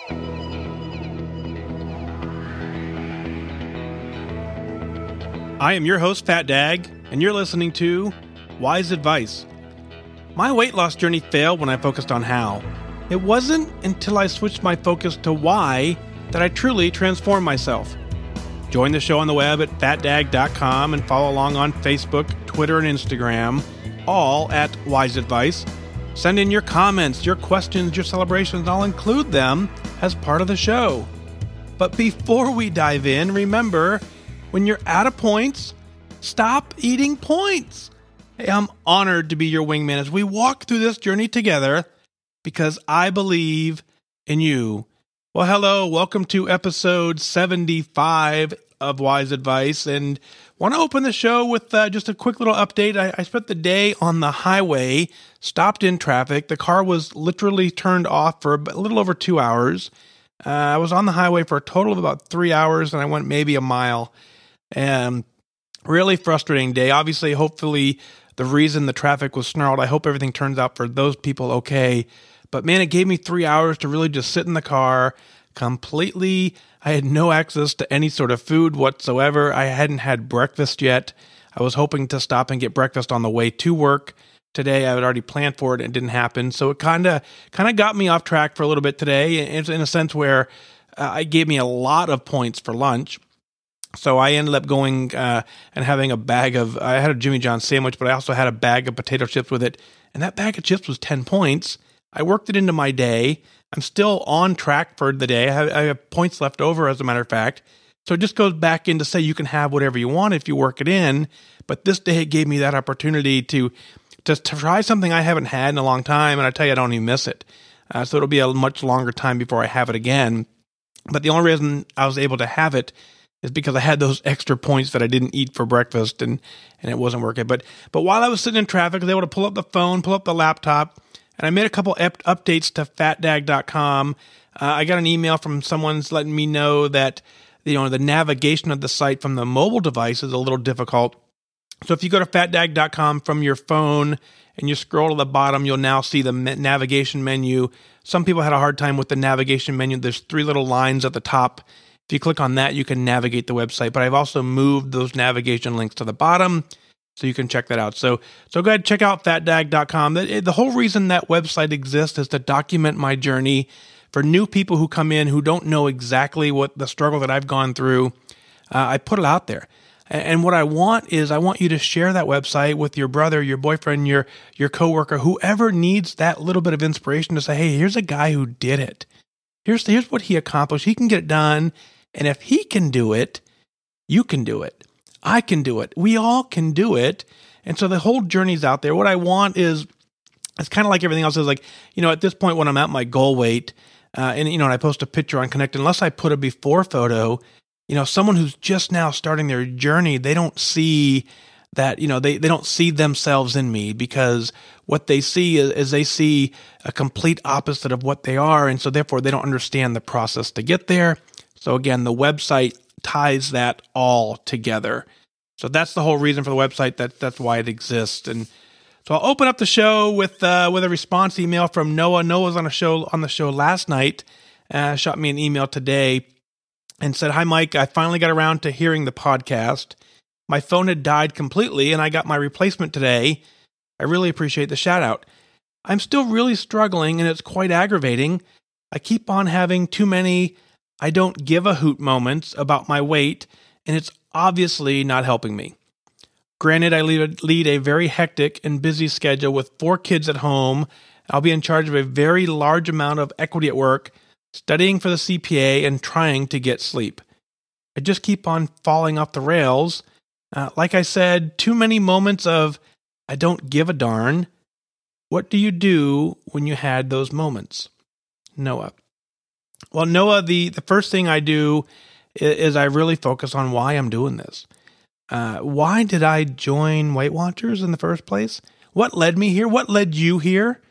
I am your host, FatDag, and you're listening to Wise Advice. My weight loss journey failed when I focused on how. It wasn't until I switched my focus to why that I truly transformed myself. Join the show on the web at FatDag.com and follow along on Facebook, Twitter, and Instagram, all at Wise Advice. Send in your comments, your questions, your celebrations. I'll include them as part of the show. But before we dive in, remember, when you're out of points, stop eating points. Hey, I'm honored to be your wingman as we walk through this journey together because I believe in you. Well, hello, welcome to episode 75 of Wise Advice, and want to open the show with just a quick little update. I spent the day on the highway, stopped in traffic. The car was literally turned off for a little over 2 hours. I was on the highway for a total of about 3 hours, and I went maybe a mile. And really frustrating day. Obviously, hopefully, the reason the traffic was snarled, I hope everything turns out for those people okay. But man, it gave me 3 hours to really just sit in the car completely. I had no access to any sort of food whatsoever. I hadn't had breakfast yet. I was hoping to stop and get breakfast on the way to work today. I had already planned for it and it didn't happen. So it kind of got me off track for a little bit today. It's in a sense where it gave me a lot of points for lunch. So I ended up going and having I had a Jimmy John's sandwich, but I also had a bag of potato chips with it. And that bag of chips was 10 points. I worked it into my day. I'm still on track for the day. I have points left over, as a matter of fact. So it just goes back in to say you can have whatever you want if you work it in. But this day it gave me that opportunity to try something I haven't had in a long time. And I tell you, I don't even miss it. So it'll be a much longer time before I have it again. But the only reason I was able to have it is because I had those extra points that I didn't eat for breakfast and it wasn't working. But while I was sitting in traffic, I was able to pull up the phone, pull up the laptop, and I made a couple updates to FatDag.com. I got an email from someone's letting me know that the navigation of the site from the mobile device is a little difficult. So if you go to FatDag.com from your phone and you scroll to the bottom, you'll now see the navigation menu. Some people had a hard time with the navigation menu. There's 3 little lines at the top. If you click on that, you can navigate the website, but I've also moved those navigation links to the bottom so you can check that out. So go ahead, check out FatDag.com. The whole reason that website exists is to document my journey for new people who come in who don't know exactly what the struggle that I've gone through. I put it out there. And what I want you to share that website with your brother, your boyfriend, your coworker, whoever needs that little bit of inspiration to say, hey, here's a guy who did it. Here's what he accomplished. He can get it done. And if he can do it, you can do it. I can do it. We all can do it. And so the whole journey's out there. What I want is, it's kind of like everything else is like, at this point when I'm at my goal weight, and I post a picture on Connect, unless I put a before photo, someone who's just now starting their journey, they don't see that, they don't see themselves in me, because what they see is they see a complete opposite of what they are. And so therefore they don't understand the process to get there. So again, the website ties that all together. So that's the whole reason for the website. That's why it exists. And so I'll open up the show with a response email from Noah. Noah's on the show last night. Shot me an email today and said, "Hi, Mike. I finally got around to hearing the podcast. My phone had died completely, and I got my replacement today. I really appreciate the shout out. I'm still really struggling, and it's quite aggravating. I keep on having too many I don't give a hoot moments about my weight, and it's obviously not helping me. Granted, I lead a very hectic and busy schedule with 4 kids at home. I'll be in charge of a very large amount of equity at work, studying for the CPA, and trying to get sleep. I just keep on falling off the rails. Like I said, too many moments of I don't give a darn. What do you do when you had those moments?" Noah. Well, Noah, the first thing I do is I really focus on why I'm doing this. Why did I join Weight Watchers in the first place? What led me here? What led you here?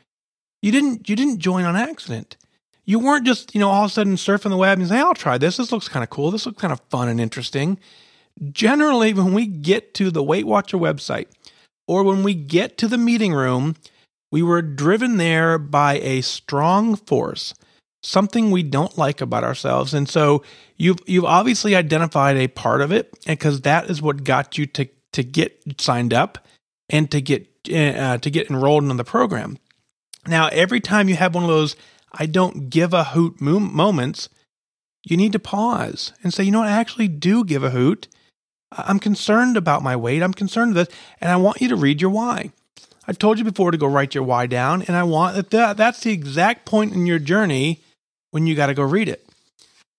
You didn't join on accident. You weren't just, all of a sudden surfing the web and saying, I'll try this. This looks kind of cool. This looks kind of fun and interesting. Generally, when we get to the Weight Watcher website or when we get to the meeting room, we were driven there by a strong force, something we don't like about ourselves. And so you've obviously identified a part of it, because that is what got you to get signed up and to get enrolled in the program. Now, every time you have one of those I don't give a hoot moments, you need to pause and say, you know what, I actually do give a hoot. I'm concerned about my weight. I'm concerned with this, and I want you to read your why. I've told you before to go write your why down, and I want that's the exact point in your journey when you got to go read it.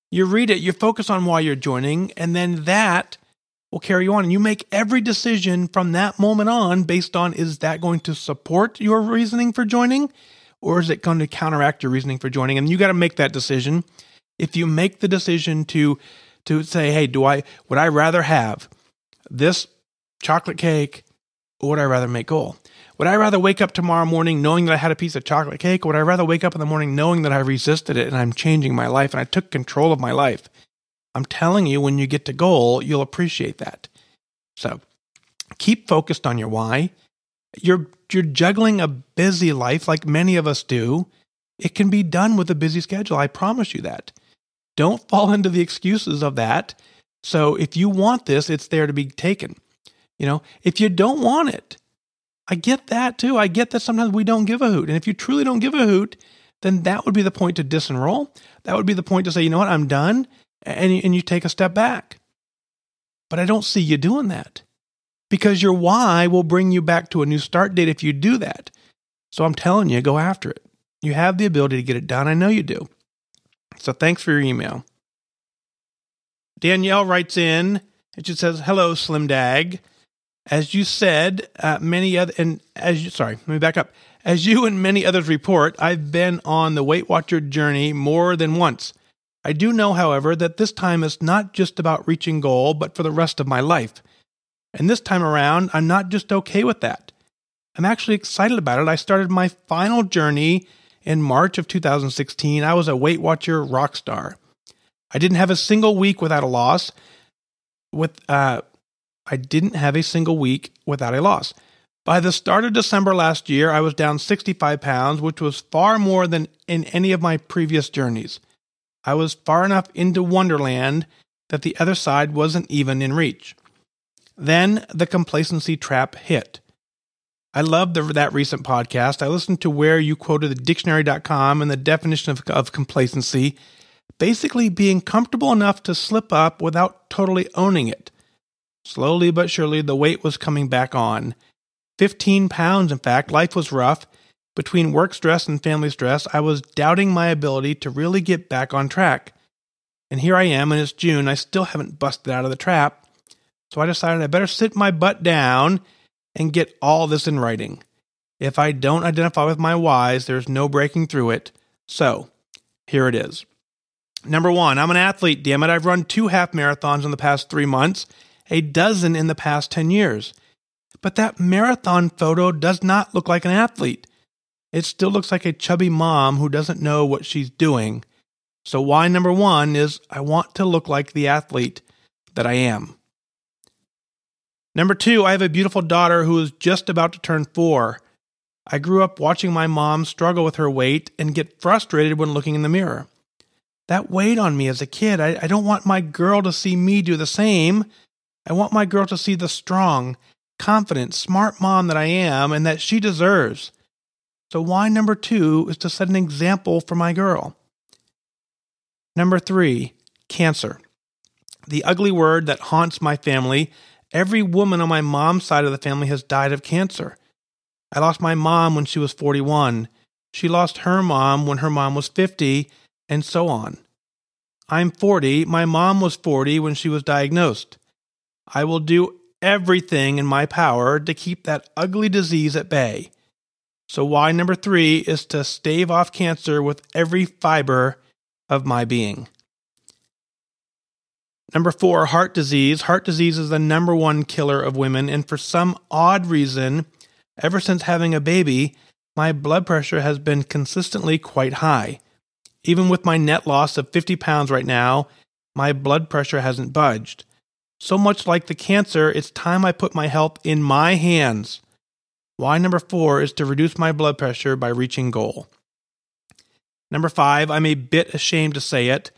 You read it, you focus on why you're joining, and then that will carry you on. And you make every decision from that moment on based on, is that going to support your reasoning for joining, or is it going to counteract your reasoning for joining? And you got to make that decision. If you make the decision to say, hey, would I rather have this chocolate cake, or would I rather make goal? Would I rather wake up tomorrow morning knowing that I had a piece of chocolate cake, or would I rather wake up in the morning knowing that I resisted it and I'm changing my life and I took control of my life? I'm telling you, when you get to goal, you'll appreciate that. So keep focused on your why. You're juggling a busy life like many of us do. It can be done with a busy schedule. I promise you that. Don't fall into the excuses of that. So if you want this, it's there to be taken. If you don't want it, I get that too. I get that sometimes we don't give a hoot. And if you truly don't give a hoot, then that would be the point to disenroll. That would be the point to say, you know what, I'm done. And you take a step back. But I don't see you doing that, because your why will bring you back to a new start date if you do that. So I'm telling you, go after it. You have the ability to get it done. I know you do. So thanks for your email. Danielle writes in, and she says, hello, Slim Dag. As you said, let me back up. As you and many others report, I've been on the Weight Watcher journey more than once. I do know, however, that this time is not just about reaching goal, but for the rest of my life. And this time around, I'm not just okay with that. I'm actually excited about it. I started my final journey in March of 2016. I was a Weight Watcher rock star. I didn't have a single week without a loss. I didn't have a single week without a loss. By the start of December last year, I was down 65 pounds, which was far more than in any of my previous journeys. I was far enough into Wonderland that the other side wasn't even in reach. Then the complacency trap hit. I loved that recent podcast. I listened to where you quoted the dictionary.com and the definition of complacency, basically being comfortable enough to slip up without totally owning it. Slowly but surely, the weight was coming back on. 15 pounds, in fact. Life was rough. Between work stress and family stress, I was doubting my ability to really get back on track. And here I am, and it's June. I still haven't busted out of the trap. So I decided I better sit my butt down and get all this in writing. If I don't identify with my whys, there's no breaking through it. So here it is. Number 1, I'm an athlete, damn it. I've run 2 half marathons in the past 3 months, a dozen in the past 10 years. But that marathon photo does not look like an athlete. It still looks like a chubby mom who doesn't know what she's doing. So why number 1 is I want to look like the athlete that I am. Number 2, I have a beautiful daughter who is just about to turn 4. I grew up watching my mom struggle with her weight and get frustrated when looking in the mirror. That weighed on me as a kid. I don't want my girl to see me do the same. I want my girl to see the strong, confident, smart mom that I am and that she deserves. So why number 2 is to set an example for my girl. Number 3, cancer. The ugly word that haunts my family. Every woman on my mom's side of the family has died of cancer. I lost my mom when she was 41. She lost her mom when her mom was 50, and so on. I'm 40. My mom was 40 when she was diagnosed. I will do everything in my power to keep that ugly disease at bay. So why number 3 is to stave off cancer with every fiber of my being. Number 4, heart disease. Heart disease is the number 1 killer of women, and for some odd reason, ever since having a baby, my blood pressure has been consistently quite high. Even with my net loss of 50 pounds right now, my blood pressure hasn't budged. So much like the cancer, it's time I put my health in my hands. Why number 4 is to reduce my blood pressure by reaching goal. Number 5, I'm a bit ashamed to say it,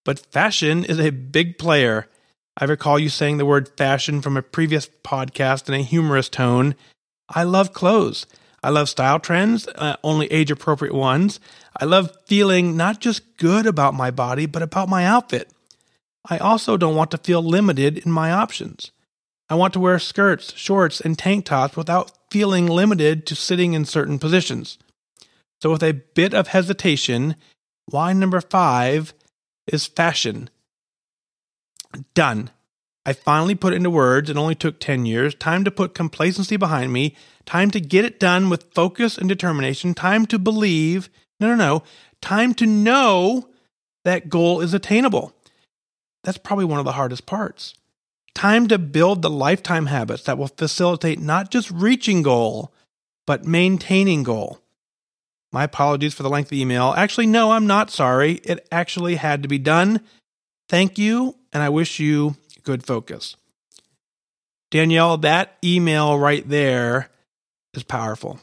but fashion is a big player. I recall you saying the word fashion from a previous podcast in a humorous tone. I love clothes. I love style trends, only age-appropriate ones. I love feeling not just good about my body, but about my outfit. I also don't want to feel limited in my options. I want to wear skirts, shorts, and tank tops without feeling limited to sitting in certain positions. So with a bit of hesitation, why number 5 is fashion. Done. I finally put it into words. It only took 10 years. Time to put complacency behind me. Time to get it done with focus and determination. Time to believe. No. Time to know that goal is attainable. That's probably one of the hardest parts. Time to build the lifetime habits that will facilitate not just reaching goal, but maintaining goal. My apologies for the length of the email. Actually, no, I'm not sorry. It actually had to be done. Thank you, and I wish you good focus. Danielle, that email right there is powerful.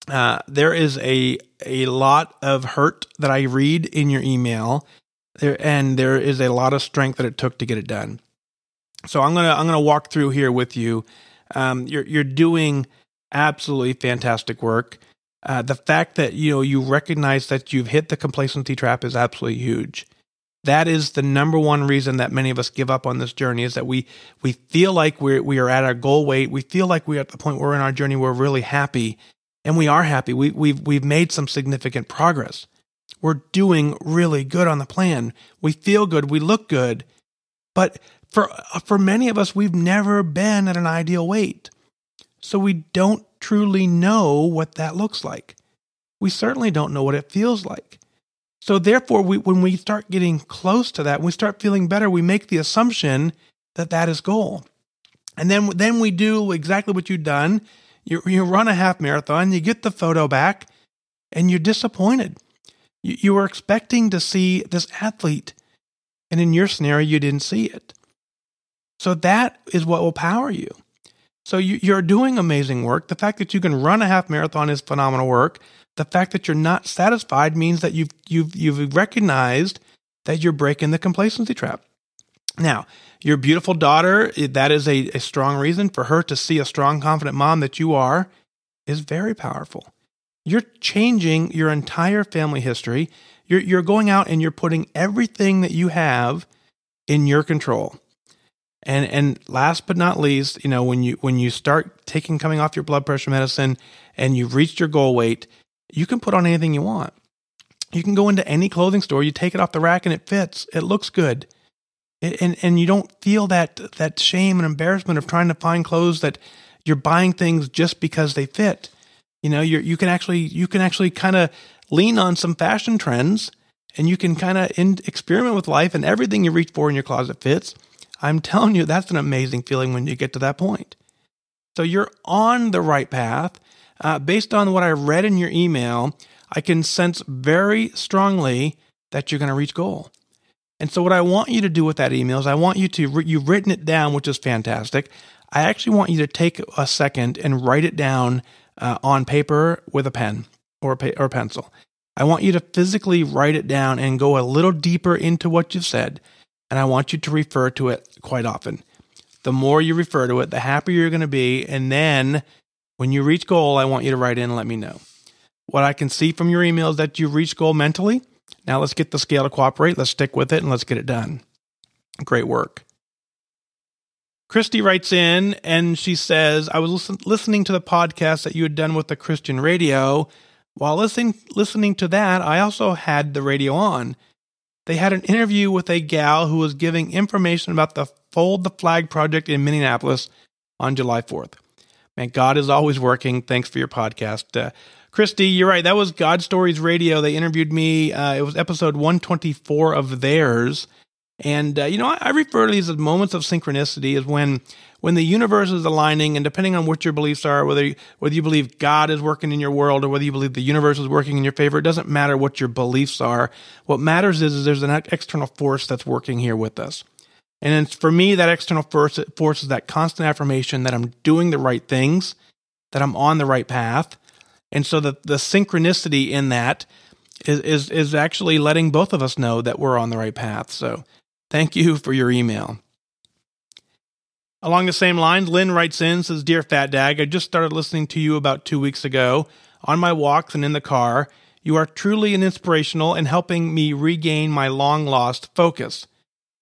There is a lot of hurt that I read in your email, and there is a lot of strength that it took to get it done. So I'm gonna walk through here with you. You're doing absolutely fantastic work. The fact that you recognize that you've hit the complacency trap is absolutely huge. That is the number one reason that many of us give up on this journey, is that we feel like we are at our goal weight. We feel like we're at the point where we're in our journey we're really happy, and we are happy. We've made some significant progress. We're doing really good on the plan. We feel good. We look good. But for many of us, we've never been at an ideal weight. So we don't truly know what that looks like. We certainly don't know what it feels like. So therefore, when we start getting close to that, when we start feeling better, we make the assumption that that is goal. And then we do exactly what you've done. You run a half marathon, you get the photo back, and you're disappointed. You were expecting to see this athlete, and in your scenario, you didn't see it. So that is what will power you. So you're doing amazing work. The fact that you can run a half marathon is phenomenal work. The fact that you're not satisfied means that you've recognized that you're breaking the complacency trap. Now, your beautiful daughter, that is a strong reason for her to see a strong, confident mom that you are, is very powerful. You're changing your entire family history. You're going out and you're putting everything that you have in your control. And last but not least, when you start coming off your blood pressure medicine and you've reached your goal weight, you can put on anything you want. You can go into any clothing store, you take it off the rack and it fits. It looks good. And you don't feel that shame and embarrassment of trying to find clothes that you're buying things just because they fit. You can actually kind of lean on some fashion trends, and you can kind of experiment with life, and everything you reach for in your closet fits. I'm telling you, that's an amazing feeling when you get to that point. So you're on the right path. Based on what I read in your email, I can sense very strongly that you're going to reach goal. And so what I want you to do with that email is I want you to, you've written it down, which is fantastic. I actually want you to take a second and write it down on paper with a pen or pencil. I want you to physically write it down and go a little deeper into what you've said. And I want you to refer to it quite often. The more you refer to it, the happier you're going to be. And then when you reach goal, I want you to write in and let me know. What I can see from your email is that you've reached goal mentally. Now let's get the scale to cooperate. Let's stick with it and let's get it done. Great work. Kristi writes in and she says, I was listening to the podcast that you had done with the Christian radio. While listening to that, I also had the radio on. They had an interview with a gal who was giving information about the Fold the Flag project in Minneapolis on July 4th. Man, God is always working. Thanks for your podcast. Kristi, you're right. That was God Stories Radio. They interviewed me. It was episode 124 of theirs. And, I refer to these as moments of synchronicity, as when the universe is aligning, and depending on what your beliefs are, whether you believe God is working in your world or whether you believe the universe is working in your favor, it doesn't matter what your beliefs are. What matters is there's an external force that's working here with us. And for me, that external force is that constant affirmation that I'm doing the right things, that I'm on the right path. And so the synchronicity in that is actually letting both of us know that we're on the right path. So thank you for your email. Along the same lines, Lynn writes in, says, Dear FatDag, I just started listening to you about 2 weeks ago on my walks and in the car. You are truly an inspirational and helping me regain my long-lost focus.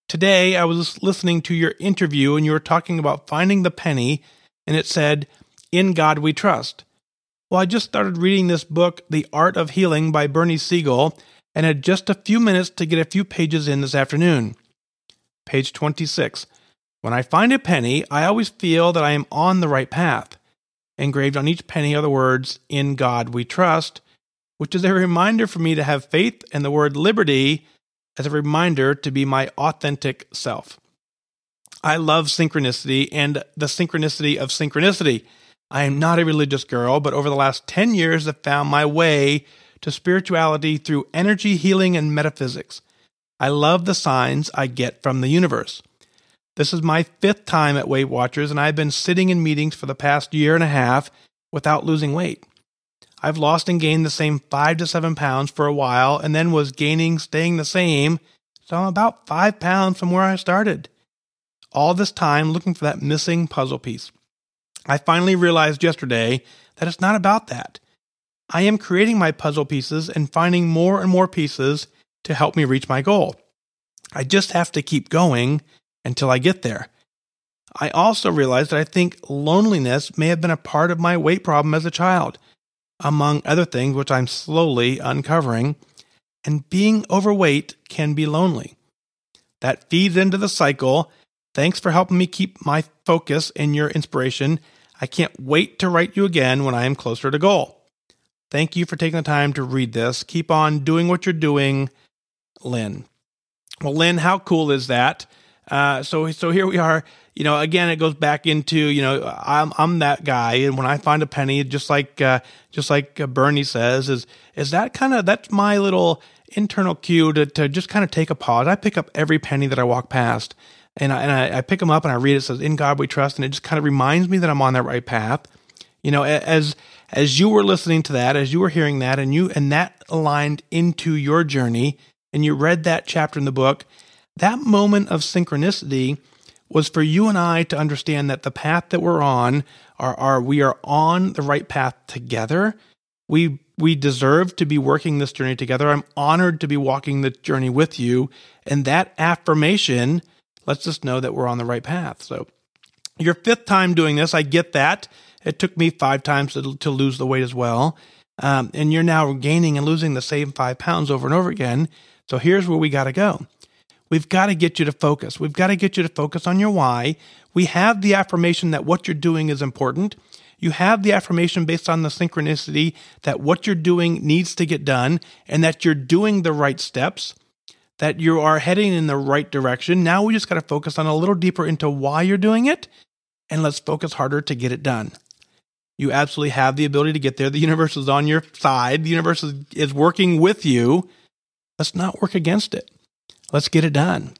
Today, I was listening to your interview and you were talking about finding the penny, and it said, In God We Trust. Well, I just started reading this book, The Art of Healing by Bernie Siegel, and had just a few minutes to get a few pages in this afternoon. Page 26. When I find a penny, I always feel that I am on the right path. Engraved on each penny are the words, In God We Trust, which is a reminder for me to have faith, and the word liberty as a reminder to be my authentic self. I love synchronicity and the synchronicity of synchronicity. I am not a religious girl, but over the last 10 years have found my way to spirituality through energy healing and metaphysics. I love the signs I get from the universe. This is my 5th time at Weight Watchers, and I've been sitting in meetings for the past year and a half without losing weight. I've lost and gained the same 5 to 7 pounds for a while, and then was staying the same, so I'm about 5 pounds from where I started. All this time looking for that missing puzzle piece. I finally realized yesterday that it's not about that. I am creating my puzzle pieces and finding more and more pieces to help me reach my goal. I just have to keep going until I get there. I also realized that I think loneliness may have been a part of my weight problem as a child, among other things which I'm slowly uncovering, and being overweight can be lonely. That feeds into the cycle. Thanks for helping me keep my focus and your inspiration. I can't wait to write you again when I am closer to goal. Thank you for taking the time to read this. Keep on doing what you're doing, Lynn. Well, Lynn, how cool is that? So here we are. Again, it goes back into, I'm that guy, and when I find a penny, just like Bernie says, is that that's my little internal cue to just kind of take a pause. I pick up every penny that I walk past, and I pick them up and I read it. It says, In God We Trust, and it just kind of reminds me that I'm on that right path. As you were listening to that, as you were hearing that, and that aligned into your journey, and you read that chapter in the book, that moment of synchronicity was for you and I to understand that the path that we're on, we are on the right path together. We deserve to be working this journey together. I'm honored to be walking the journey with you. And that affirmation lets us know that we're on the right path. So your 5th time doing this, I get that. It took me 5 times to lose the weight as well. And you're now gaining and losing the same 5 pounds over and over again. So here's where we got to go. We've got to get you to focus. We've got to get you to focus on your why. We have the affirmation that what you're doing is important. You have the affirmation based on the synchronicity that what you're doing needs to get done and that you're doing the right steps, that you are heading in the right direction. Now we just got to focus on a little deeper into why you're doing it, and let's focus harder to get it done. You absolutely have the ability to get there. The universe is on your side. The universe is working with you. Let's not work against it. Let's get it done.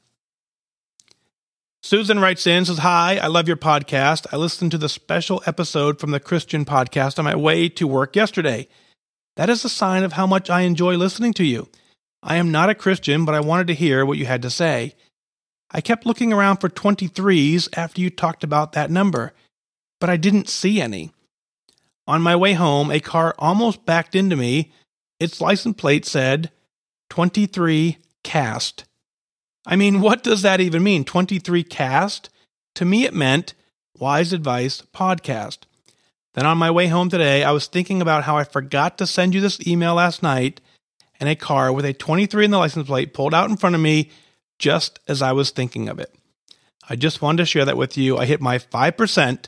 Susan writes in, says, Hi, I love your podcast. I listened to the special episode from the Christian podcast on my way to work yesterday. That is a sign of how much I enjoy listening to you. I am not a Christian, but I wanted to hear what you had to say. I kept looking around for 23s after you talked about that number, but I didn't see any. On my way home, a car almost backed into me. Its license plate said 23 cast. I mean, what does that even mean? 23 cast? To me, it meant Wise Advice Podcast. Then on my way home today, I was thinking about how I forgot to send you this email last night, and a car with a 23 in the license plate pulled out in front of me just as I was thinking of it. I just wanted to share that with you. I hit my 5%,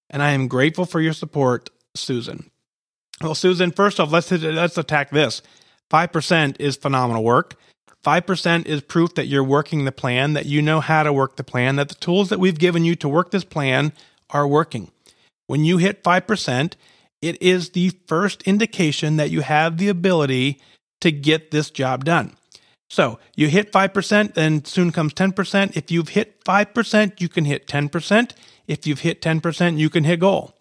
and I am grateful for your support, Susan. Well, Susan, first off, let's attack this. 5% is phenomenal work. 5% is proof that you're working the plan, that you know how to work the plan, that the tools that we've given you to work this plan are working. When you hit 5%, it is the first indication that you have the ability to get this job done. So you hit 5%, then soon comes 10%. If you've hit 5%, you can hit 10%. If you've hit 10%, you can hit goal.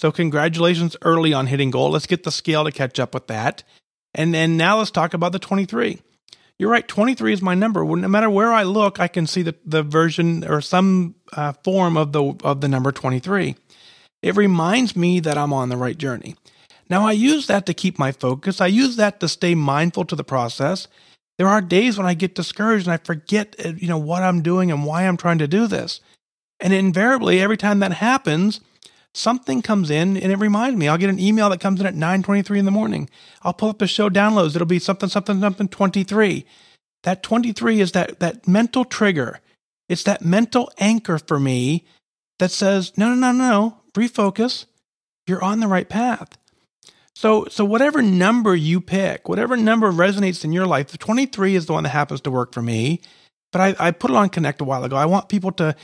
So congratulations early on hitting goal. Let's get the scale to catch up with that. And now let's talk about the 23. You're right, 23 is my number. No matter where I look, I can see the version or some form of the number 23. It reminds me that I'm on the right journey. Now, I use that to keep my focus. I use that to stay mindful to the process. There are days when I get discouraged and I forget, what I'm doing and why I'm trying to do this. And invariably, every time that happens, something comes in and it reminds me. I'll get an email that comes in at 9:23 in the morning. I'll pull up the show downloads. It'll be something 23. That 23 is that mental trigger. It's that mental anchor for me that says, no, refocus. You're on the right path. So whatever number you pick, whatever number resonates in your life, the 23 is the one that happens to work for me. But I put it on Connect a while ago. I want people to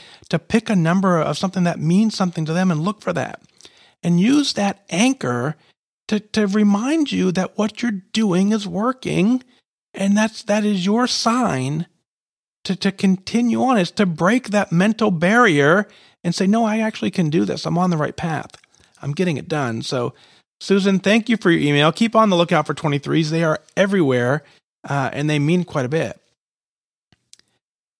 pick a number of something that means something to them and look for that. And use that anchor to remind you that what you're doing is working. And that is your sign to continue on. It's to break that mental barrier and say, no, I actually can do this. I'm on the right path. I'm getting it done. So, Susan, thank you for your email. Keep on the lookout for 23s. They are everywhere, and they mean quite a bit.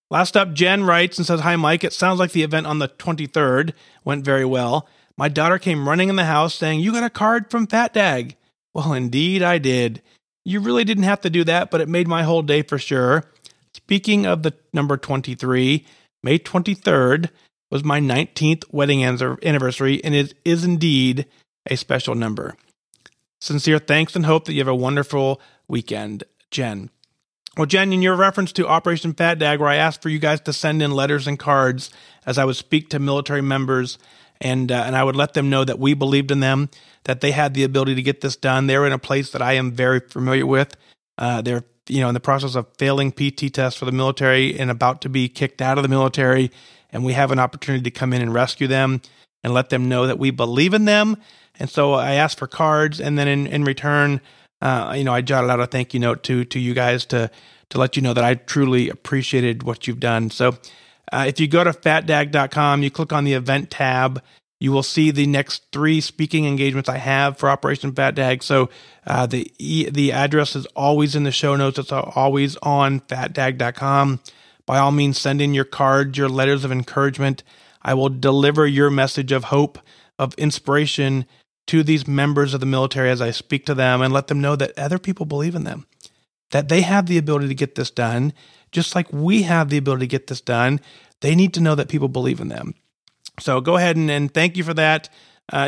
Last up, Jen writes and says, hi, Mike. It sounds like the event on the 23rd went very well. My daughter came running in the house saying, you got a card from FatDag. Well, indeed I did. You really didn't have to do that, but it made my whole day for sure. Speaking of the number 23, May 23rd was my 19th wedding anniversary, and it is indeed a special number. Sincere thanks and hope that you have a wonderful weekend, Jen. Well, Jen, in your reference to Operation FatDag, where I asked for you guys to send in letters and cards as I would speak to military members, and I would let them know that we believed in them, that they had the ability to get this done. They're in a place that I am very familiar with. They're in the process of failing PT tests for the military and about to be kicked out of the military, and we have an opportunity to come in and rescue them and let them know that we believe in them. And so I asked for cards, and then in return, I jotted out a thank you note to you guys to let you know that I truly appreciated what you've done. So if you go to fatdag.com, you click on the event tab, you will see the next 3 speaking engagements I have for Operation FatDag. So the address is always in the show notes. It's always on fatdag.com. By all means, send in your cards, your letters of encouragement. I will deliver your message of hope, of inspiration to these members of the military as I speak to them and let them know that other people believe in them, that they have the ability to get this done, just like we have the ability to get this done. They need to know that people believe in them. So go ahead and thank you for that.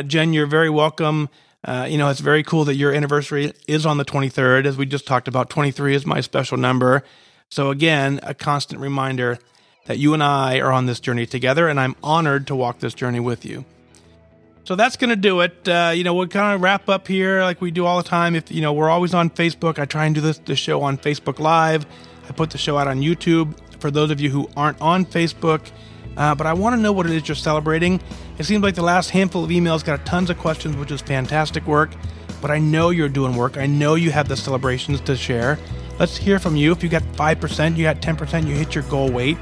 Jen, you're very welcome. It's very cool that your anniversary is on the 23rd. As we just talked about, 23 is my special number. So again, a constant reminder that you and I are on this journey together, and I'm honored to walk this journey with you. So that's going to do it. We'll kind of wrap up here like we do all the time. If, we're always on Facebook. I try and do the show on Facebook Live. I put the show out on YouTube for those of you who aren't on Facebook. But I want to know what it is you're celebrating. It seems like the last handful of emails got tons of questions, which is fantastic work. But I know you're doing work. I know you have the celebrations to share. Let's hear from you. If you got 5%, you got 10%, you hit your goal weight.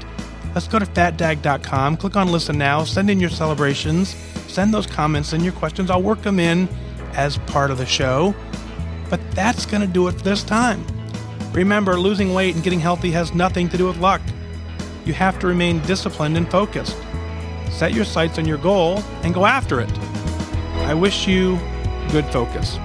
Let's go to fatdag.com, click on Listen Now, send in your celebrations, send those comments and your questions. I'll work them in as part of the show. But that's going to do it for this time. Remember, losing weight and getting healthy has nothing to do with luck. You have to remain disciplined and focused. Set your sights on your goal and go after it. I wish you good focus.